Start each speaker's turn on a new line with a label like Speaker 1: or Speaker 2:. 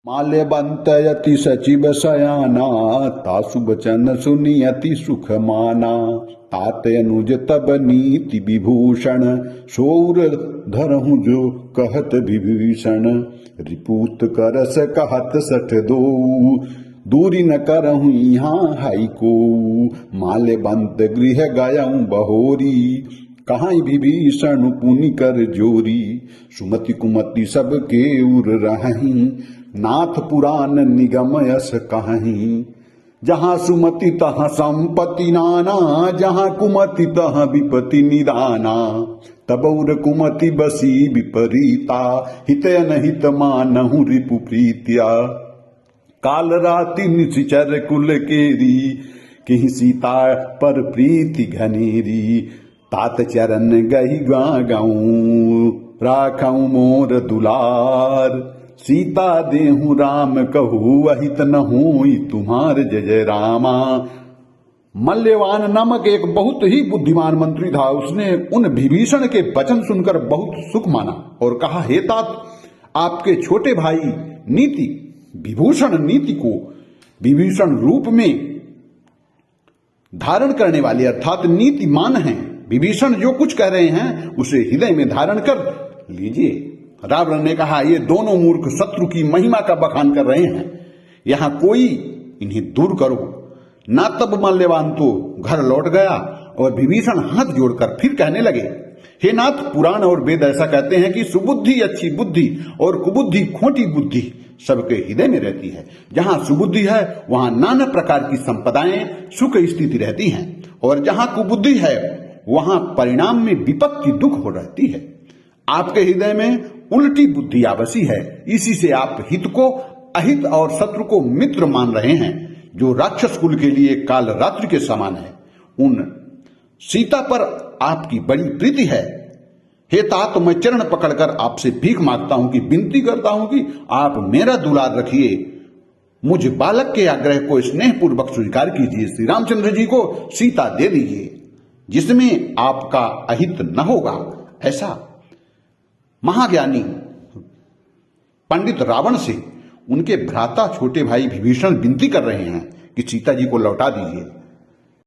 Speaker 1: माल्यवंत यति सचिव सयाना, तासु बचन सुनी अति सुख माना। तात अनुज तब नीति विभूषण, शौर धरहु जो कहत विभीषण। रिपुत करस कहत सठ दो, दूरी न करहु यहाँ हाई को। माल्यवंत गृह गयऊँ बहोरी, कहाँ विभीषण पुनि कर जोरी। सुमति कुमति सब के उर रहहीं, नाथ पुराण निगम यस कहीं। जहाँ सुमति तहाँ संपत्ति नाना, जहाँ कुमति तहाँ विपत्ति निदाना। तब उर कुमति बसी विपरीता, हित अनहित मानहु रिपु प्रीत्या। काल राति निशिचर कुल केरी, कहीं सीता पर प्रीति घनेरी। तात चरण गही गाऊं, राखऊं मोर दुलार। सीता देहु राम कहू, अहित न होई तुम्हार जय जय रामा। मल्यवान नामक एक बहुत ही बुद्धिमान मंत्री था। उसने उन विभीषण के वचन सुनकर बहुत सुख माना और कहा, हे तात, आपके छोटे भाई नीति विभूषण नीति को विभीषण रूप में धारण करने वाले अर्थात नीतिमान हैं। विभीषण जो कुछ कह रहे हैं उसे हृदय में धारण कर लीजिए। रावण ने कहा, ये दोनों मूर्ख शत्रु की महिमा का बखान कर रहे हैं, यहां कोई इन्हें दूर करो ना। तब मल्यवान तो घर लौट गया और विभीषण हाथ जोड़कर फिर कहने लगे, हे नाथ, पुराण और वेद ऐसा कहते हैं कि सुबुद्धि अच्छी बुद्धि और कुबुद्धि खोटी बुद्धि सबके हृदय में रहती है। जहां सुबुद्धि है वहां नाना प्रकार की संपदाएं सुख स्थिति रहती हैं, और जहां कुबुद्धि है वहां परिणाम में विपत्ति दुख हो रहती है। आपके हृदय में उल्टी बुद्धि आबसी है, इसी से आप हित को अहित और शत्रु को मित्र मान रहे हैं, जो राक्षस कुल के लिए काल रात्रि के समान है। उन सीता पर आपकी बड़ी प्रीति है। हे तात, मैं चरण पकड़कर आपसे भीख मांगता हूं कि विनती करता हूं कि आप मेरा दुलार रखिए, मुझ बालक के आग्रह को स्नेहपूर्वक स्वीकार कीजिए। श्री रामचंद्र जी को सीता दे दीजिए, जिसमें आपका अहित न होगा। ऐसा महाज्ञानी पंडित रावण से उनके भ्राता छोटे भाई विभीषण विनती कर रहे हैं कि सीता जी को लौटा दीजिए।